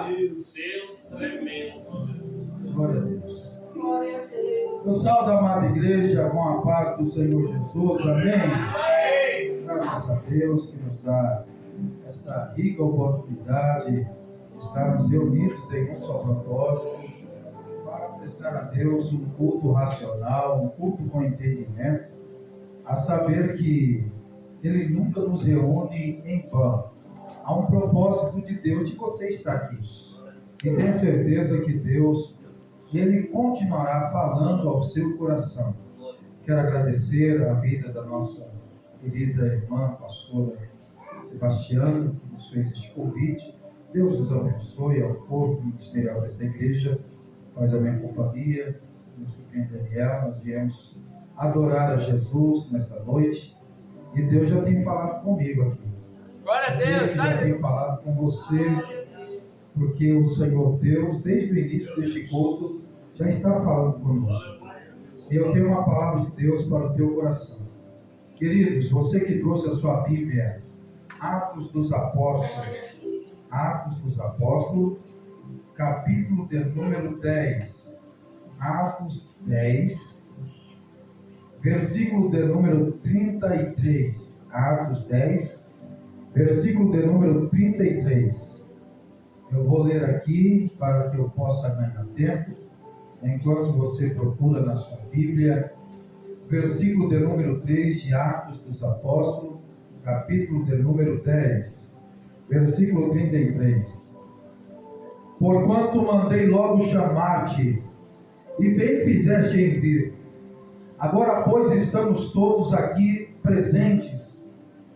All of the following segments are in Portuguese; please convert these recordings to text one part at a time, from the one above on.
Deus tremendo. Glória a Deus. Eu saúdo a amada igreja com a paz do Senhor Jesus. Amém. Graças a Deus que nos dá esta rica oportunidade de estarmos reunidos em um só propósito para prestar a Deus um culto racional, um culto com entendimento, a saber que Ele nunca nos reúne em vão. Há um propósito de Deus de você estar aqui. E tenho certeza que Deus, Ele continuará falando ao seu coração. Quero agradecer a vida da nossa querida irmã, pastora Sebastiana, que nos fez este convite. Deus os abençoe ao corpo ministerial desta igreja. Faz a minha companhia, meu sobrinho Daniel. Nós viemos adorar a Jesus nesta noite. E Deus já tem falado comigo aqui. Glória a Deus! Deus já tem falado com você, porque o Senhor Deus, desde o início deste culto, já está falando conosco. E eu tenho uma palavra de Deus para o teu coração. Queridos, você que trouxe a sua Bíblia, Atos dos Apóstolos, capítulo de número 10, Atos 10, versículo de número 33, Atos 10, versículo de número 33. Eu vou ler aqui para que eu possa ganhar tempo, enquanto você procura na sua Bíblia, versículo de número 3 de Atos dos Apóstolos, capítulo de número 10, versículo 33. Porquanto mandei logo chamar-te, e bem fizeste em vir. Agora, pois, estamos todos aqui presentes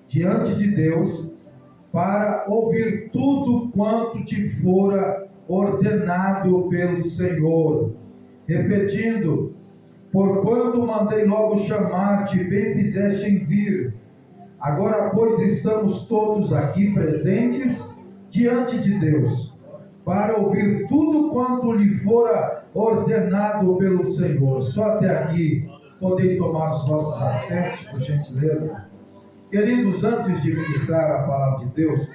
diante de Deus para ouvir tudo quanto te fora ordenado pelo Senhor. Repetindo, porquanto mandei logo chamar-te, bem fizeste em vir. Agora, pois, estamos todos aqui presentes diante de Deus para ouvir tudo quanto lhe fora ordenado pelo Senhor. Só até aqui. Podem tomar os vossos assentos, por gentileza. Queridos, antes de ministrar a palavra de Deus,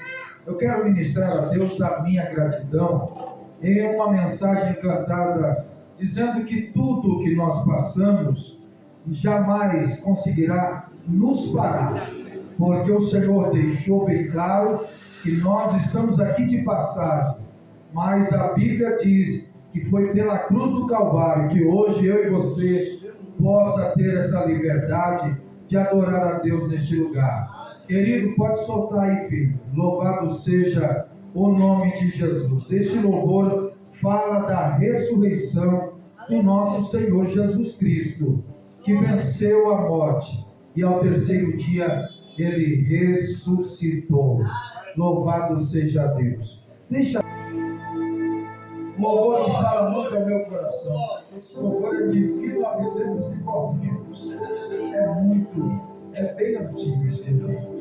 eu quero ministrar a Deus a minha gratidão em uma mensagem cantada, dizendo que tudo que nós passamos jamais conseguirá nos parar, porque o Senhor deixou bem claro que nós estamos aqui de passagem, mas a Bíblia diz que foi pela cruz do Calvário que hoje eu e você possa ter essa liberdade de adorar a Deus neste lugar. Querido, pode soltar aí, filho. Louvado seja o nome de Jesus. Este louvor fala da ressurreição do nosso Senhor Jesus Cristo, que venceu a morte e ao terceiro dia Ele ressuscitou. Louvado seja Deus. Deixa o louvor que fala muito ao meu coração. Esse louvor é de 1900 e poucos. É bem antigo esse louvor.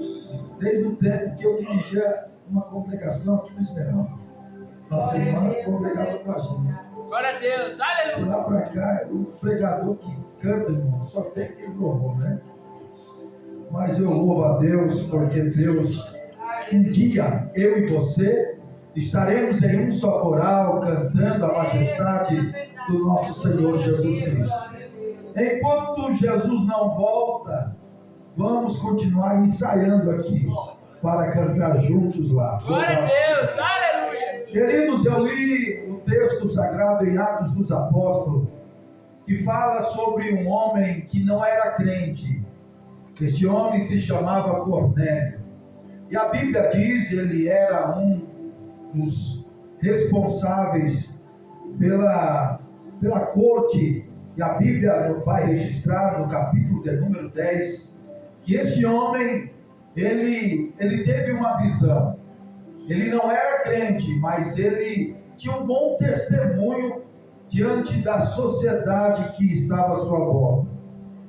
Desde o tempo que eu dirigia uma congregação aqui no Esmeralda. Na semana, congregava com a gente. Glória a Deus, aleluia! De lá para cá, o pregador que canta, irmão, só tem aquele louvor, né? Mas eu louvo a Deus, porque Deus, um dia, eu e você, estaremos em um só coral, cantando a majestade do nosso Senhor Jesus Cristo. Enquanto Jesus não volta, vamos continuar ensaiando aqui, para cantar juntos lá. Glória a Deus, aleluia! Queridos, eu li o texto sagrado em Atos dos Apóstolos, que fala sobre um homem que não era crente. Este homem se chamava Cornélio. E a Bíblia diz, ele era um dos responsáveis pela corte, e a Bíblia vai registrar no capítulo de número 10, que este homem, ele teve uma visão. Ele não era crente, mas ele tinha um bom testemunho diante da sociedade que estava à sua volta.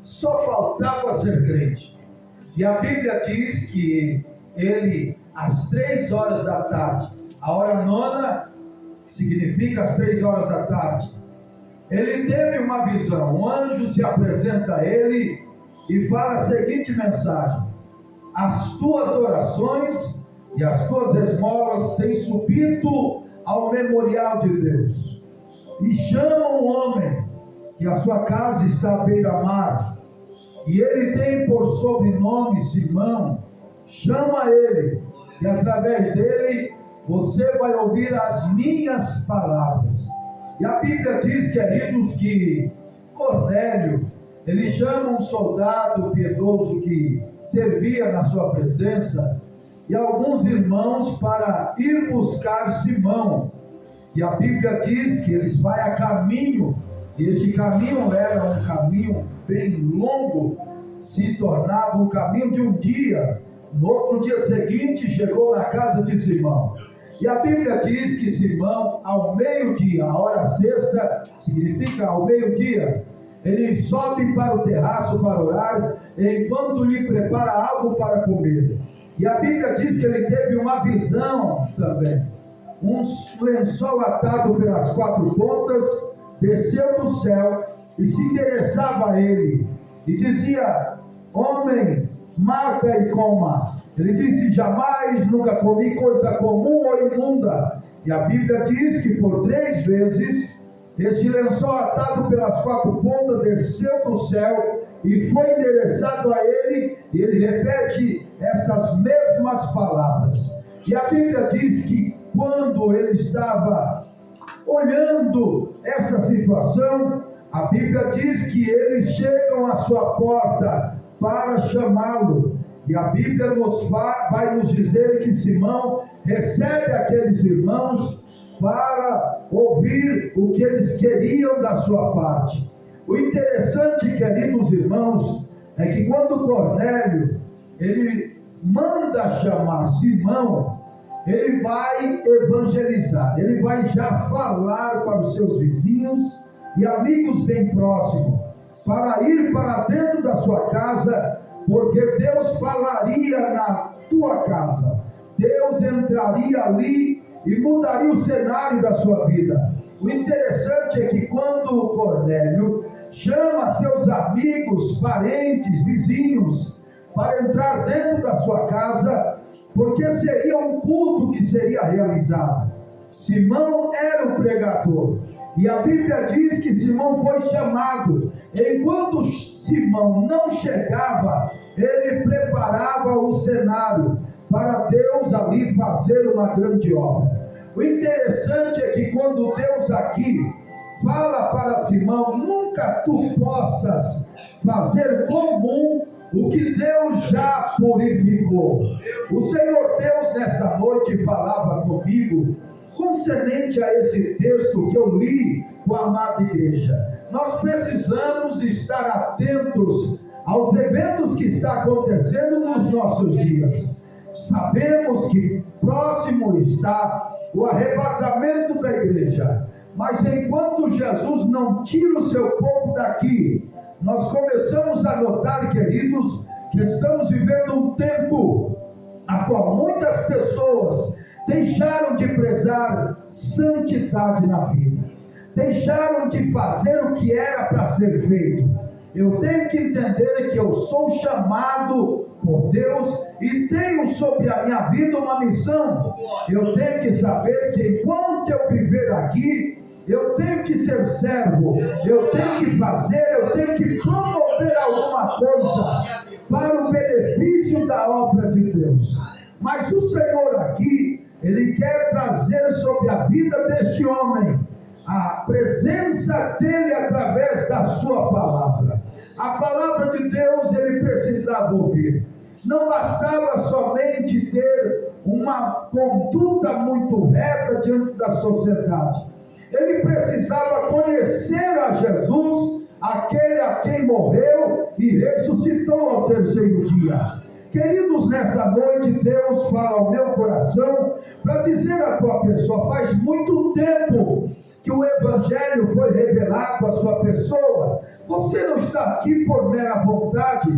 Só faltava ser crente. E a Bíblia diz que ele, às 3 horas da tarde, a hora nona, significa às 3 horas da tarde, ele teve uma visão. Um anjo se apresenta a ele e fala a seguinte mensagem: as tuas orações e as tuas esmolas têm subido ao memorial de Deus e chamam um homem que a sua casa está à beira-mar e ele tem por sobrenome Simão. Chama ele e através dele você vai ouvir as minhas palavras. E a Bíblia diz, queridos, que Cornélio, ele chama um soldado piedoso que servia na sua presença e alguns irmãos para ir buscar Simão. E a Bíblia diz que eles vão a caminho, e este caminho era um caminho bem longo, se tornava um caminho de um dia. No outro dia seguinte, chegou na casa de Simão. E a Bíblia diz que Simão, ao meio-dia, a hora sexta, significa ao meio-dia, ele sobe para o terraço para orar, enquanto lhe prepara algo para comer. E a Bíblia diz que ele teve uma visão também. Um lençol atado pelas quatro pontas, desceu do céu e se endereçava a ele. E dizia: homem, mata e coma. Ele disse: jamais, nunca comi coisa comum ou imunda. E a Bíblia diz que por 3 vezes, este lençol atado pelas quatro pontas desceu do céu e foi endereçado a ele, e ele repete estas mesmas palavras. E a Bíblia diz que quando ele estava olhando essa situação, a Bíblia diz que eles chegam à sua porta para chamá-lo. E a Bíblia vai nos dizer que Simão recebe aqueles irmãos para ouvir o que eles queriam da sua parte. O interessante, queridos irmãos, é que quando Cornélio ele manda chamar Simão, ele vai evangelizar, ele vai já falar para os seus vizinhos e amigos bem próximos, para ir para dentro da sua casa, porque Deus falaria na tua casa, Deus entraria ali e mudaria o cenário da sua vida. O interessante é que quando Cornélio chama seus amigos, parentes, vizinhos, para entrar dentro da sua casa, porque seria um culto que seria realizado. Simão era o pregador, e a Bíblia diz que Simão foi chamado. Enquanto Simão não chegava, ele preparava o cenário para Deus ali fazer uma grande obra. O interessante é que quando Deus aqui fala para Simão, nunca tu possas fazer comum o que Deus já purificou. O Senhor Deus nesta noite falava comigo concernente a esse texto que eu li com a amada igreja. Nós precisamos estar atentos aos eventos que estão acontecendo nos nossos dias. Sabemos que próximo está o arrebatamento da igreja, mas enquanto Jesus não tira o seu povo daqui, nós começamos a notar, queridos, que estamos vivendo um tempo a qual muitas pessoas deixaram de prezar santidade na vida, deixaram de fazer o que era para ser feito. Eu tenho que entender que eu sou chamado por Deus e tenho sobre a minha vida uma missão. Eu tenho que saber que enquanto eu viver aqui, eu tenho que ser servo, eu tenho que fazer, eu tenho que promover alguma coisa para o benefício da obra de Deus. Mas o Senhor aqui, Ele quer trazer sobre a vida deste homem a presença dEle através da sua palavra. A palavra de Deus ele precisava ouvir. Não bastava somente ter uma conduta muito reta diante da sociedade. Ele precisava conhecer a Jesus, aquele a quem morreu e ressuscitou ao 3º dia. Queridos, nesta noite Deus fala ao meu coração para dizer à tua pessoa: faz muito tempo que o Evangelho foi revelado à sua pessoa. Você não está aqui por mera vontade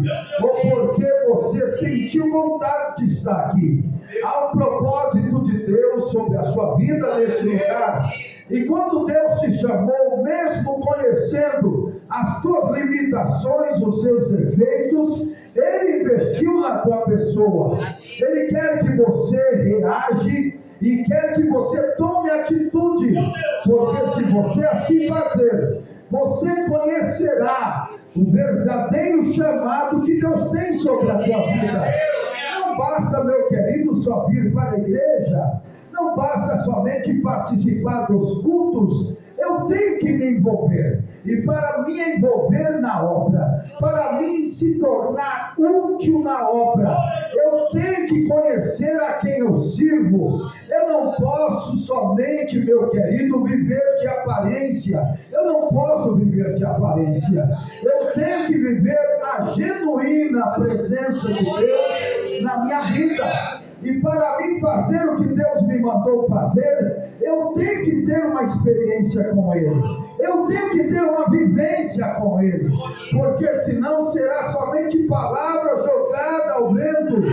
ou porque você sentiu vontade de estar aqui. Há um propósito de Deus sobre a sua vida neste lugar. E quando Deus te chamou, mesmo conhecendo as tuas limitações, os seus defeitos, Ele investiu na tua pessoa. Ele quer que você reage e quer que você tome atitude, porque se você assim fazer, você conhecerá o verdadeiro chamado que Deus tem sobre a tua vida. Não basta, meu querido, só vir para a igreja, não basta somente participar dos cultos. Eu tenho que me envolver, e para me envolver na obra, para mim se tornar útil na obra, eu tenho que conhecer a quem eu sirvo. Eu não posso somente, meu querido, viver de aparência. Eu não posso viver de aparência. Eu tenho que viver a genuína presença de Deus na minha vida. E para mim fazer o que Deus me mandou fazer, eu tenho que ter uma experiência com Ele. Eu tenho que ter uma vivência com Ele. Porque senão será somente palavra jogada ao vento.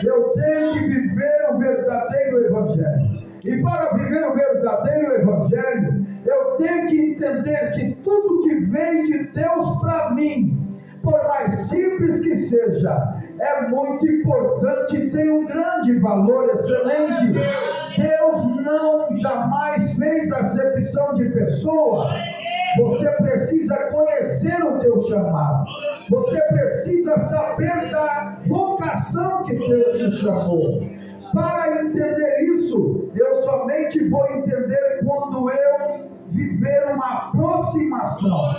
Eu tenho que viver o verdadeiro Evangelho. E para viver o verdadeiro Evangelho, eu tenho que entender que tudo que vem de Deus para mim, por mais simples que seja, é muito importante e tem um grande valor excelente. Deus não jamais fez acepção de pessoa. Você precisa conhecer o teu chamado. Você precisa saber da vocação que Deus te chamou. Para entender isso, eu somente vou entender quando eu viver uma aproximação,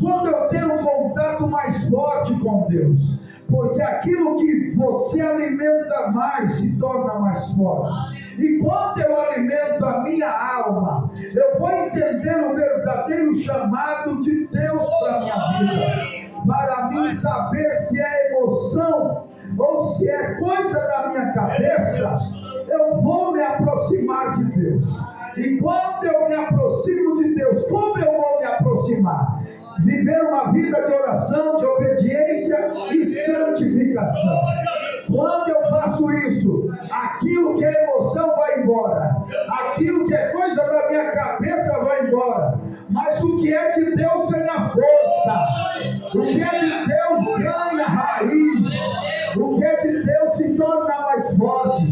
quando eu ter um contato mais forte com Deus, porque aquilo que você alimenta mais se torna mais forte. E quando eu alimento a minha alma, eu vou entender o verdadeiro chamado de Deus para a minha vida, para mim saber se é emoção ou se é coisa da minha cabeça. Eu vou me aproximar de Deus. E quando eu me aproximo de Deus, como eu vou me aproximar? Viver uma vida de oração, de obediência e santificação. Quando eu faço isso, aquilo que é emoção vai embora, aquilo que é coisa da minha cabeça vai embora, mas o que é de Deus ganha força, o que é de Deus ganha raiz, o que é de Deus se torna mais forte.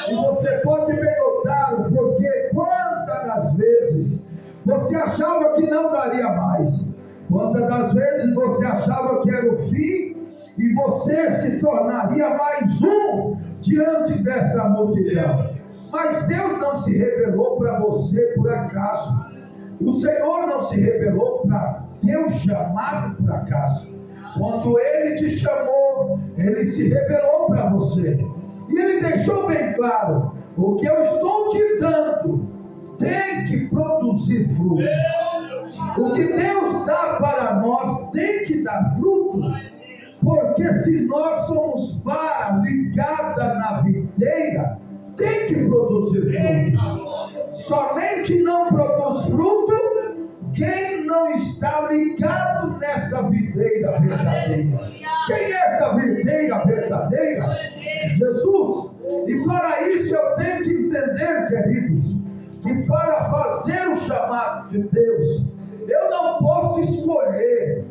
E você pode bem notar, porque quantas das vezes você achava que não daria mais, quantas das vezes você achava que era o fim, e você se tornaria mais um diante dessa multidão. Mas Deus não se revelou para você por acaso. O Senhor não se revelou para teu chamado por acaso. Quando Ele te chamou, Ele se revelou para você. E Ele deixou bem claro: o que eu estou te dando tem que produzir fruto. O que Deus dá para nós tem que dar fruto. Porque se nós somos vara ligada na videira, tem que produzir fruto. Somente não produz fruto quem não está ligado nesta videira verdadeira. Quem é esta videira verdadeira? Jesus. E para isso eu tenho que entender, queridos, que para fazer o chamado de Deus, eu não posso escolher,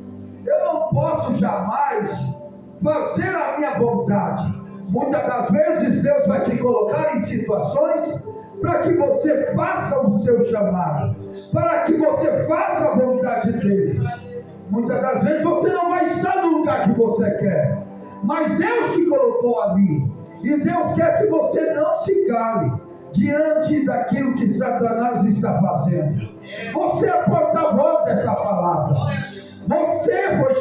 eu não posso jamais fazer a minha vontade. Muitas das vezes Deus vai te colocar em situações para que você faça o seu chamado, para que você faça a vontade dele. Muitas das vezes você não vai estar no lugar que você quer, mas Deus te colocou ali, e Deus quer que você não se cale diante daquilo que Satanás está fazendo. Você é porta-voz dessa palavra. Você foi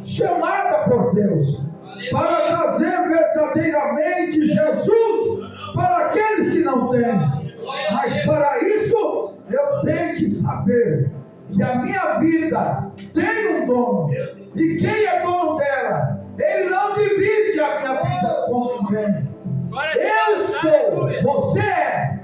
chamada por Deus, para trazer verdadeiramente Jesus para aqueles que não têm. Mas para isso, eu tenho que saber que a minha vida tem um dono. E quem é dono dela? Ele não divide a minha vida com ninguém. Eu sou, você é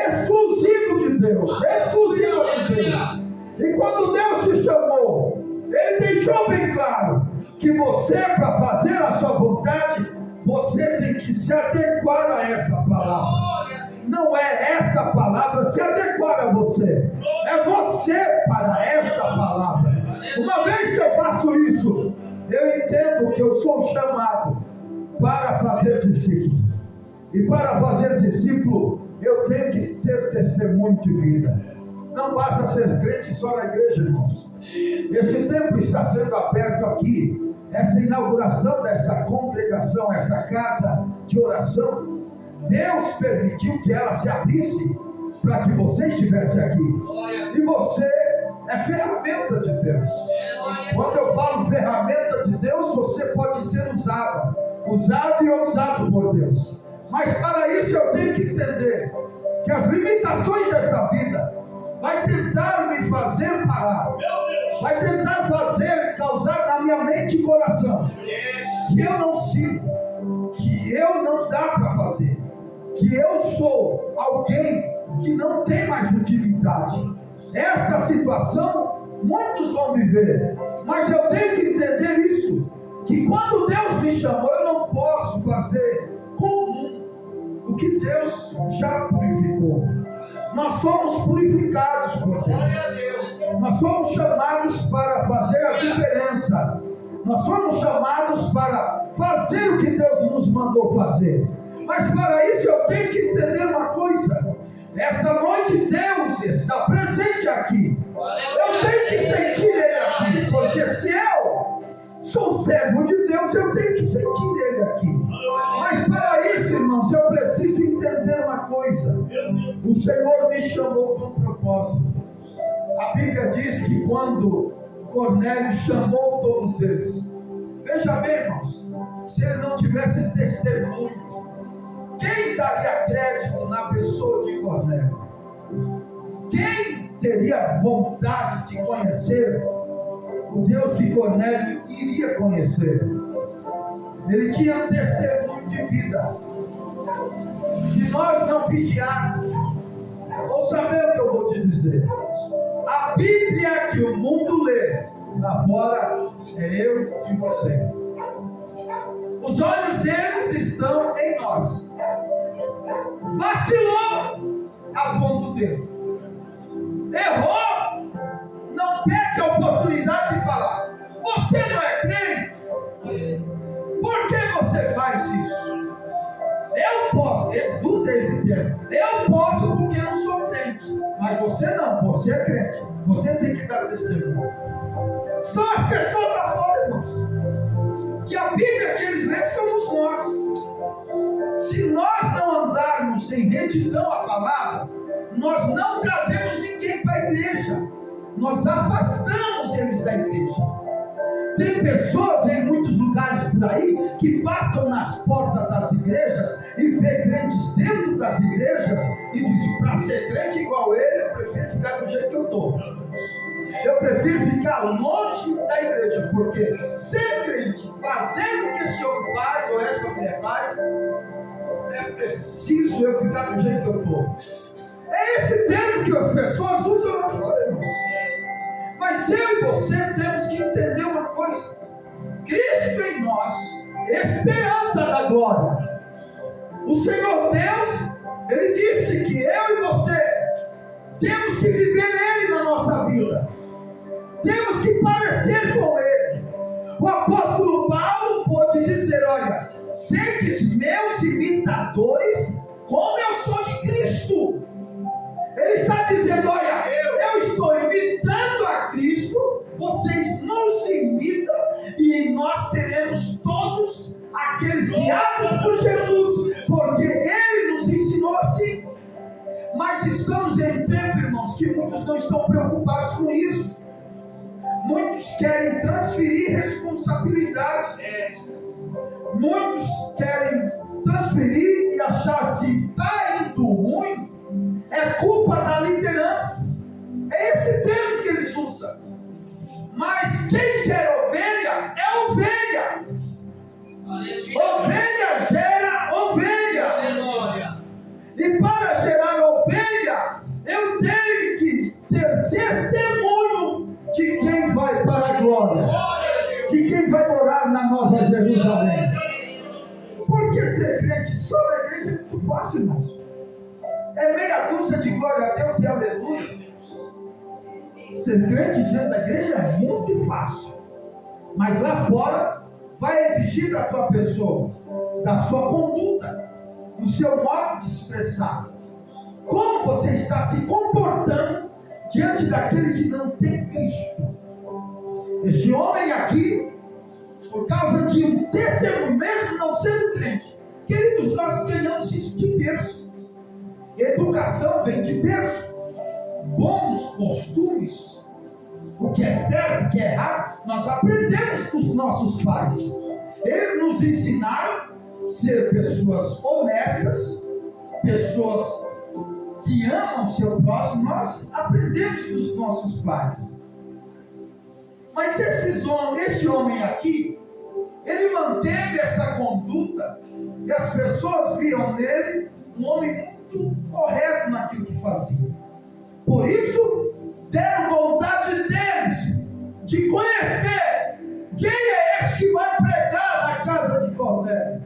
exclusivo de Deus, exclusivo de Deus. E quando Deus te chamou, Ele deixou bem claro que você, para fazer a sua vontade, você tem que se adequar a esta palavra. Não é esta palavra se adequar a você, é você para esta palavra. Uma vez que eu faço isso, eu entendo que eu sou chamado para fazer discípulo. E para fazer discípulo, eu testemunho de vida. Não basta ser crente só na igreja, irmãos. Esse templo está sendo aberto aqui. Essa inauguração desta congregação, esta casa de oração, Deus permitiu que ela se abrisse para que você estivesse aqui. E você é ferramenta de Deus. Quando eu falo ferramenta de Deus, você pode ser usado e usado por Deus. Mas para isso eu tenho que entender que as limitações desta vida vai tentar me fazer parar, vai tentar causar na minha mente e coração que eu não sirvo, que eu não dá para fazer, que eu sou alguém que não tem mais utilidade. Esta situação muitos vão viver, mas eu tenho que entender isso, que quando Deus me chamou, eu não posso fazer comum o que Deus já purificou. Nós somos purificados por Deus. Nós somos chamados para fazer a diferença. Nós somos chamados para fazer o que Deus nos mandou fazer. Mas para isso eu tenho que entender uma coisa. Esta noite Deus está presente aqui. Eu tenho que sentir Ele aqui. Porque se eu sou servo de Deus, eu tenho que sentir Ele aqui. Mas para isso, irmãos, eu preciso entender uma coisa. O Senhor me chamou com um propósito. A Bíblia diz que quando Cornélio chamou todos eles, veja bem, irmãos, se ele não tivesse testemunho, quem daria crédito na pessoa de Cornélio? Quem teria vontade de conhecer o Deus que Cornélio iria conhecer? Ele tinha um testemunho de vida. Se nós não vigiarmos, vou saber o que eu vou te dizer. A Bíblia que o mundo lê lá fora é eu e você. Os olhos deles estão em nós. Vacilou, aponta o dedo. Errou, não perde a oportunidade de falar. Você não é crente? Por que você faz isso? Eu posso, Jesus é esse termo. Eu posso porque não sou crente. Mas você não, você é crente. Você tem que dar testemunho. São as pessoas lá fora, irmãos. Que a Bíblia que eles lêem somos nós. Se nós não andarmos em retidão à palavra, nós não trazemos ninguém para a igreja. Nós afastamos eles da igreja. Tem pessoas em muitos lugares por aí que passam nas portas das igrejas e vê crentes dentro das igrejas e dizem: para ser crente igual ele, eu prefiro ficar do jeito que eu estou. Eu prefiro ficar longe da igreja, porque ser crente, fazendo o que esse homem faz ou essa mulher faz, é preciso eu ficar do jeito que eu estou. É esse termo que as pessoas usam lá fora, irmãos. Mas eu e você temos que entender uma coisa: Cristo em nós, esperança da glória. O Senhor Deus, Ele disse que eu e você temos que viver Ele na nossa vida. Temos que parecer com Ele. O apóstolo Paulo pôde dizer: olha, sedes meus imitadores, como eu sou de Cristo. Ele está dizendo: olha, eu estou imitando a Cristo, vocês não se imitam, e nós seremos todos aqueles guiados por Jesus, porque Ele nos ensinou assim. Mas estamos em um tempo, irmãos, que muitos não estão preocupados com isso. Muitos querem transferir responsabilidades. Muitos querem transferir e achar se está indo ruim, é culpa da liderança. É esse termo que eles usam. Mas quem gera ovelha é ovelha. Ovelha gera ovelha. E para gerar ovelha, eu tenho que ter testemunho de quem vai para a glória, de quem vai morar na Nova Jerusalém. Porque ser crente só na igreja é muito fácil, irmãos. É meia dúzia de glória a Deus e aleluia. Ser crente dentro da igreja é muito fácil. Mas lá fora vai exigir da tua pessoa, da sua conduta, do seu modo de expressar. Como você está se comportando diante daquele que não tem Cristo? Este homem aqui, por causa de um testemunho, mesmo não sendo crente, queridos, nós ganhamos isso de berço. Educação vem de berço. Bons costumes, o que é certo, o que é errado, nós aprendemos dos nossos pais. Eles nos ensinaram a ser pessoas honestas, pessoas que amam o seu próximo. Nós aprendemos dos nossos pais. Mas este homem aqui, ele manteve essa conduta e as pessoas viam nele um homem muito correto naquilo que fazia. Por isso, deram vontade deles de conhecer quem é este que vai pregar na casa de Cornélio.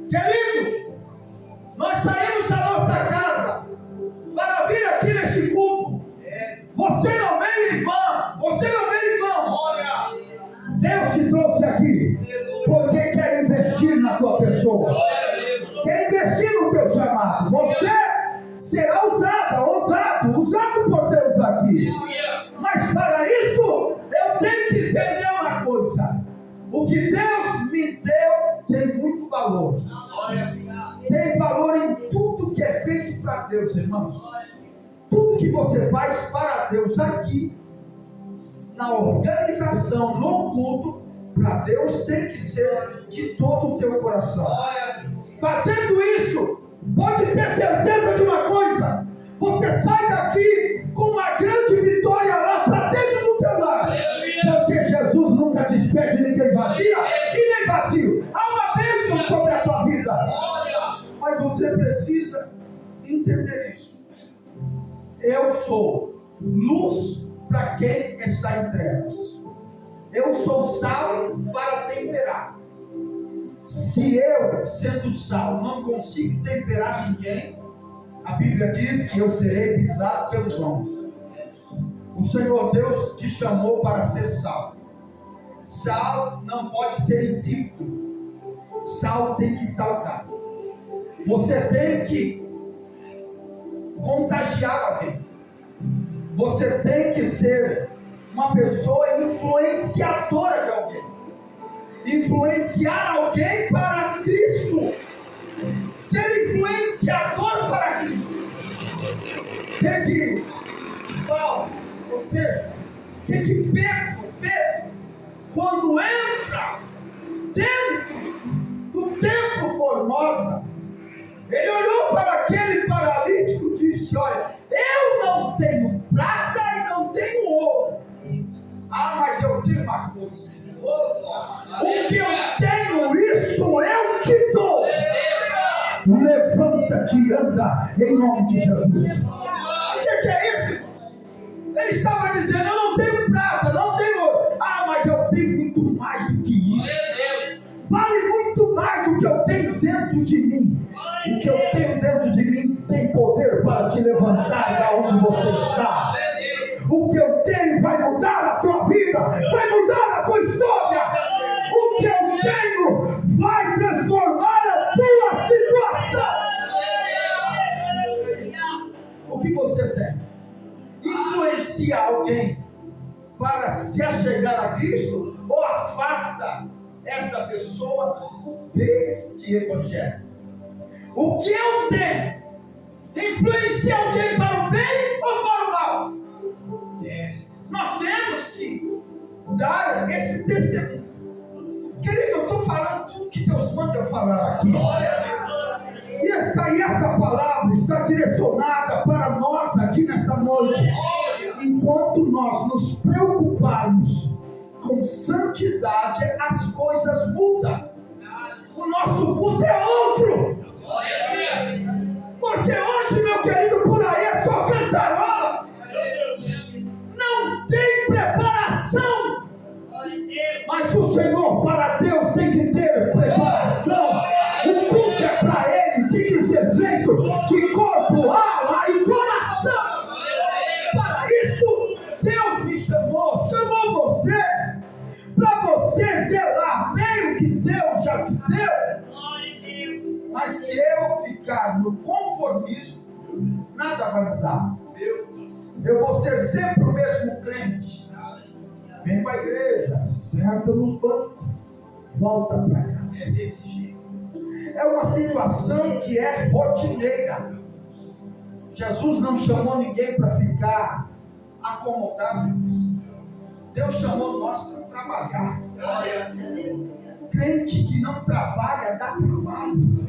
Queridos, nós saímos da nossa casa para vir aqui neste culto. Você não veio em vão, você não veio em vão. Deus te trouxe aqui porque quer investir na tua pessoa, quer investir no teu chamado. Você será usado por Deus aqui. Mas para isso, eu tenho que entender uma coisa: o que Deus me deu tem muito valor. Tem valor em tudo que é feito para Deus, irmãos. Tudo que você faz para Deus aqui, na organização, no culto, para Deus tem que ser de todo o teu coração. Fazendo isso, pode ter certeza de uma coisa: você sai daqui com uma grande vitória lá para dentro do teu lar. Porque Jesus nunca despede ninguém vazia e nem vazio. Há uma bênção sobre a tua vida. Mas você precisa entender isso. Eu sou luz para quem está em trevas. Eu sou sal para temperar. Se eu, sendo sal, não consigo temperar ninguém, a Bíblia diz que eu serei pisado pelos homens. O Senhor Deus te chamou para ser sal. Sal não pode ser insípido. Sal tem que salgar. Você tem que contagiar alguém. Você tem que ser uma pessoa influenciadora de alguém. Influenciar alguém para Cristo. Ser influenciador para Cristo. Tem que, ou seja, tem que Pedro, quando entra dentro do templo Formosa, ele olhou para aquele paralítico e disse: olha, eu não tenho prata e não tenho ouro. Mas eu tenho uma coisa. O que eu tenho, isso eu te dou. Levanta-te e anda em nome de Jesus. O que é isso? Ele estava dizendo: eu não tenho prata, não tenho ouro. Mas eu tenho muito mais do que isso. Vale muito mais o que eu tenho dentro de mim. O que eu tenho dentro de mim tem poder para te levantar da onde você está. O que eu tenho vai mudar a tua vida, vai mudar a tua história. O que eu tenho vai transformar a tua situação. O que você tem? Influencia alguém para se achegar a Cristo ou afasta essa pessoa deste evangelho? O que eu tenho? Influencia alguém para o bem ou para o mal? Nós temos que dar esse testemunho. Querido, eu estou falando tudo que Deus manda eu falar aqui. E esta palavra está direcionada para nós aqui nesta noite. Enquanto nós nos preocuparmos com santidade, as coisas mudam. O nosso culto é outro. Porque hoje, meu querido, por aí é só cantarola. Não tem preparação. Mas o Senhor, para Deus, tem que ter preparação. O culto é para Ele, tem que ser feito de corpo, alma e coração. Para isso, Deus me chamou você, para você zelar bem o que Deus já te deu. Mas se eu ficar no conformismo, na nada vai mudar. Eu vou ser sempre o mesmo crente. Vem para a igreja, senta no banco, volta para casa. É desse jeito. É uma situação que é rotineira. Jesus não chamou ninguém para ficar acomodado. Deus chamou nós para trabalhar. Crente que não trabalha dá trabalho.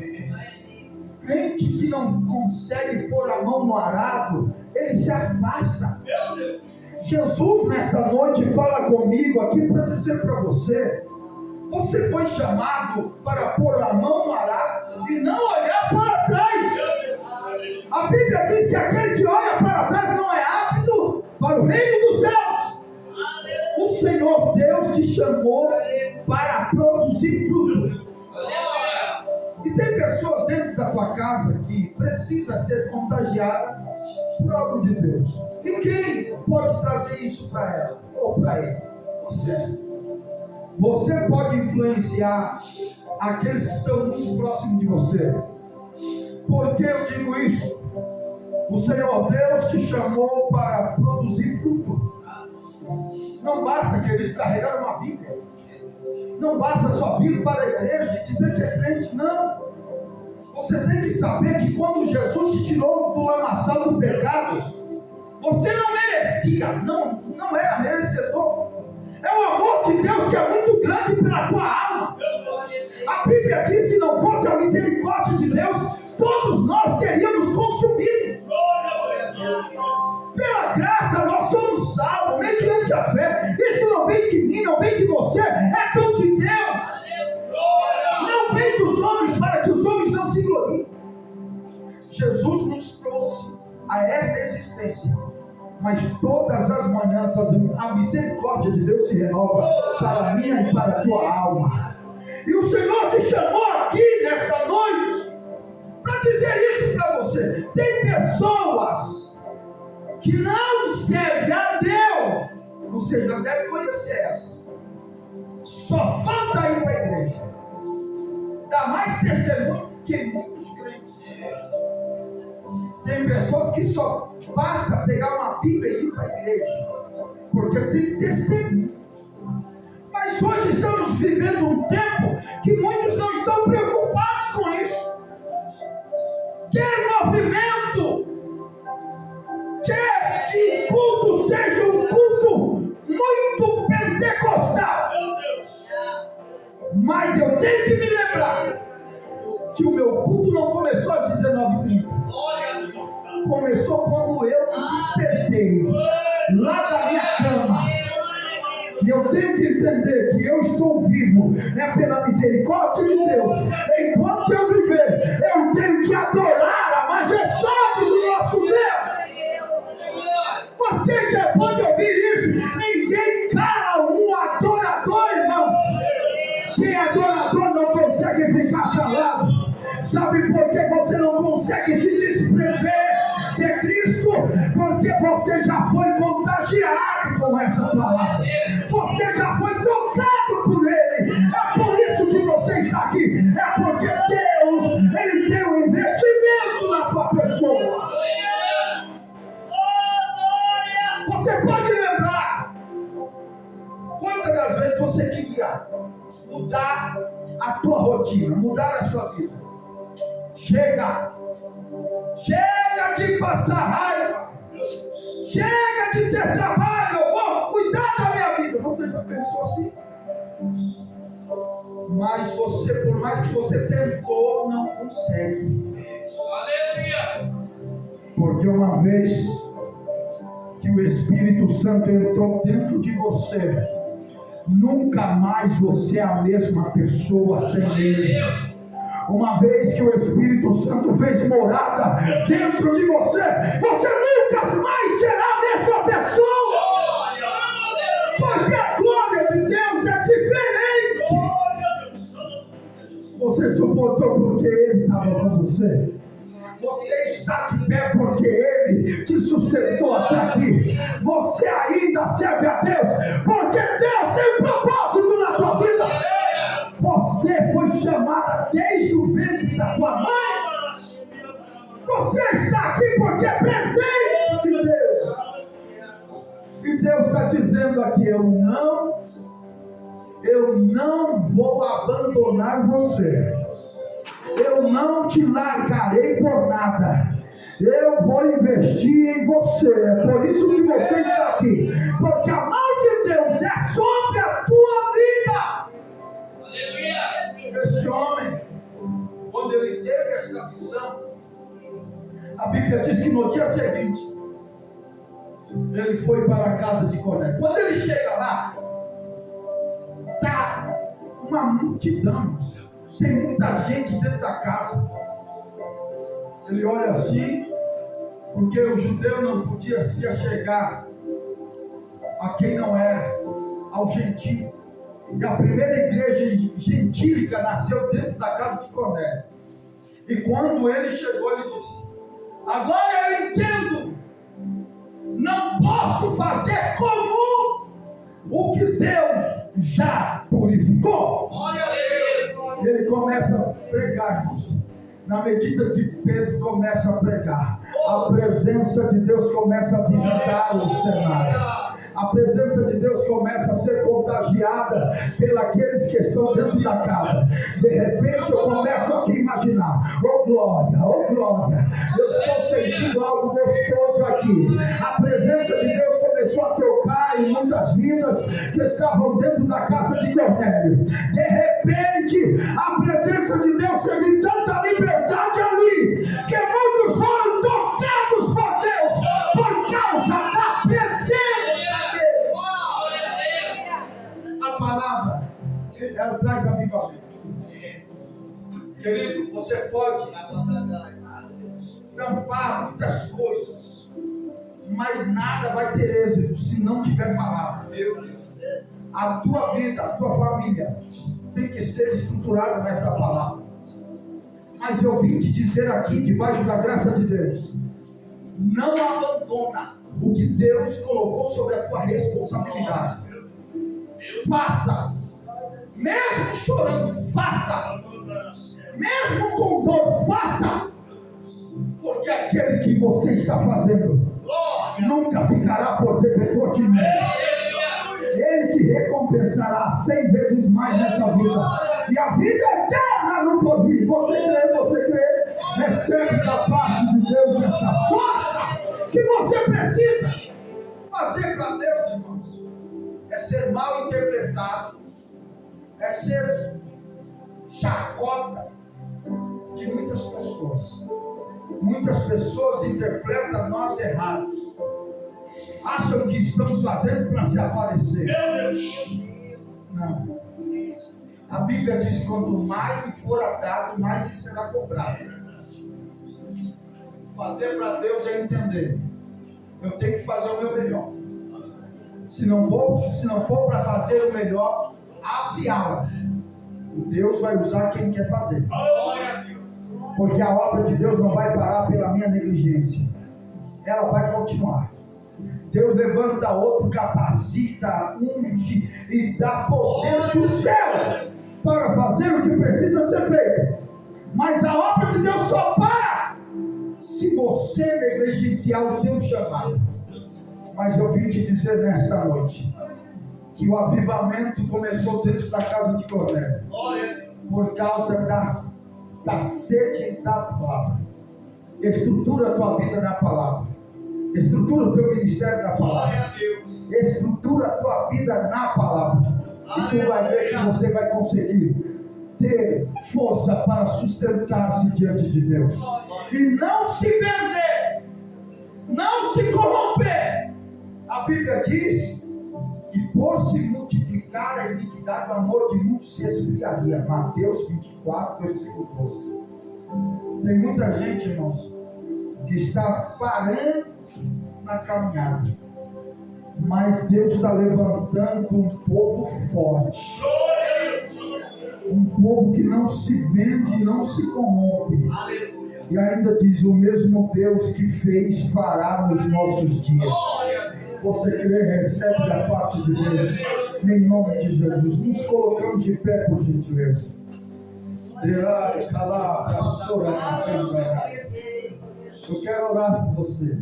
Crente que não consegue pôr a mão no arado, ele se afasta. Jesus nesta noite fala comigo aqui para dizer para você: você foi chamado para pôr a mão no arado e não olhar para trás. A Bíblia diz que aquele que olha para trás não é apto para o reino dos céus. O Senhor Deus te chamou para produzir fruto. E tem pessoas dentro da tua casa que precisam ser contagiadas por algo de Deus. E quem pode trazer isso para ela ou para ele? Você. Você pode influenciar aqueles que estão muito próximos de você. Por que eu digo isso? O Senhor Deus te chamou para produzir fruto. Não basta, querido, carregar uma Bíblia. Não basta só vir para a igreja e dizer que é crente, não. Você tem que saber que quando Jesus te tirou do lamaçal do pecado, você não merecia, não era merecedor. É o amor de Deus que é muito grande pela tua alma. A Bíblia diz que se não fosse a misericórdia de Deus, todos nós seríamos consumidos. Pela graça nós somos salvos, mediante a fé. Isso não vem de mim, não vem de você, é dom de Deus. Não vem dos homens para que os homens não se gloriem. Jesus nos trouxe a esta existência, mas todas as manhãs a misericórdia de Deus se renova para a minha e para a tua alma. E o Senhor te chamou aqui nesta noite para dizer isso para você. Tem pessoas que não servem a Deus. Você já deve conhecer essas. Só falta ir para a igreja. Dá mais testemunho que muitos crentes. Tem pessoas que só basta pegar uma Bíblia e ir para a igreja, porque tem testemunho. Mas hoje estamos vivendo um tempo que muitos não estão preocupados com isso. Quer movimento, quer que o culto seja um culto muito pentecostal. Mas eu tenho que me lembrar que o meu culto não começou às 19h30. Começou quando eu me despertei lá da minha cama. E eu tenho que entender que eu estou vivo é pela misericórdia de Deus. Enquanto eu viver, eu tenho que adorar a majestade do nosso Deus. Você já pode ouvir isso. Ninguém cala um adorador, irmãos. Quem é adorador não consegue ficar calado. Sabe por que você não consegue se desprender de Cristo? Porque você já foi contagiado com essa palavra. Você já foi tocado por Ele. É por isso que você está aqui. É porque Deus, Ele tem um investimento na tua pessoa. Você pode lembrar quantas das vezes você queria mudar a tua rotina, mudar a sua vida. Chega de passar raiva, chega de ter trabalho, eu vou cuidar da minha vida. Você já pensou assim? Mas você, por mais que você tentou, não consegue. Aleluia! Porque uma vez que o Espírito Santo entrou dentro de você, nunca mais você é a mesma pessoa sem Ele. Uma vez que o Espírito Santo fez morada dentro de você, você nunca mais será a mesma pessoa. Porque a glória de Deus é diferente. Você suportou porque Ele estava com você. Você está de pé porque Ele te sustentou até aqui. Você ainda serve a Deus porque Deus tem um propósito na tua vida. Você foi chamada desde o ventre da tua mãe. Você está aqui porque eu não vou abandonar você. Eu não te largarei por nada. Eu vou investir em você. É por isso que você está aqui. Porque a mão de Deus é sobre a tua vida. Aleluia. Esse homem, quando ele teve essa visão, a Bíblia diz que no dia seguinte, ele foi para a casa de Cornélio. Quando ele chega lá, está uma multidão. Tem muita gente dentro da casa. Ele olha assim, porque o judeu não podia se achegar a quem não era, ao gentio. E a primeira igreja gentílica nasceu dentro da casa de Cornélio. E quando ele chegou, ele disse: agora eu entendo, não posso fazer comum o que Deus já purificou. Ele começa a pregar, irmãos. Na medida que Pedro começa a pregar, a presença de Deus começa a visitar o cenário. A presença de Deus começa a ser contagiada pelos que estão dentro da casa. De repente eu começo aqui a imaginar: oh glória, eu estou sentindo algo gostoso aqui. A presença de Deus começou a tocar em muitas vidas que estavam dentro da casa de Cornélio. De repente a presença de Deus teve tanta liberdade ali, que muitos foram tocados por Deus por causa da presença. A palavra, ela traz avivamento. Querido, você pode tampar muitas coisas, mas nada vai ter êxito se não tiver palavra. A tua vida, a tua família tem que ser estruturada nessa palavra. Mas eu vim te dizer aqui, debaixo da graça de Deus, não abandona o que Deus colocou sobre a tua responsabilidade. Faça, mesmo chorando, faça, mesmo com dor, faça, porque aquele que você está fazendo nunca ficará por devedor de mim. Ele te recompensará 100 vezes mais nesta vida, e a vida eterna no porvir. Você crê, recebe da parte de Deus esta força que você precisa. Fazer para Deus, irmãos, é ser mal interpretado, é ser chacota de muitas pessoas. Muitas pessoas interpretam nós errados, acham que estamos fazendo para se aparecer. Não. A Bíblia diz: quanto mais lhe for dado, mais lhe será cobrado. Fazer para Deus é entender: eu tenho que fazer o meu melhor. Se não for para fazer o melhor, afiá-las. Deus vai usar quem quer fazer. Porque a obra de Deus não vai parar pela minha negligência. Ela vai continuar. Deus levanta outro, capacita, unge e dá poder do céu para fazer o que precisa ser feito. Mas a obra de Deus só para se você negligenciar o teu chamado. Mas eu vim te dizer nesta noite que o avivamento começou dentro da casa de Cornélio por causa da sede da palavra. Estrutura a tua vida na palavra. Estrutura o teu ministério na palavra. Estrutura a tua vida na palavra. E tu vai ver que você vai conseguir ter força para sustentar-se diante de Deus. E não se vender, não se corromper. A Bíblia diz que por se multiplicar a iniquidade, o amor de muitos se esfriaria. Mateus 24, versículo 12. Tem muita gente, irmãos, que está parando na caminhada, mas Deus está levantando um povo forte, um povo que não se vende e não se corrompe. E ainda diz: o mesmo Deus que fez fará nos nossos dias. Você crê, recebe da parte de Deus, em nome de Jesus. Nos colocamos de pé, por gentileza. Eu quero orar por você.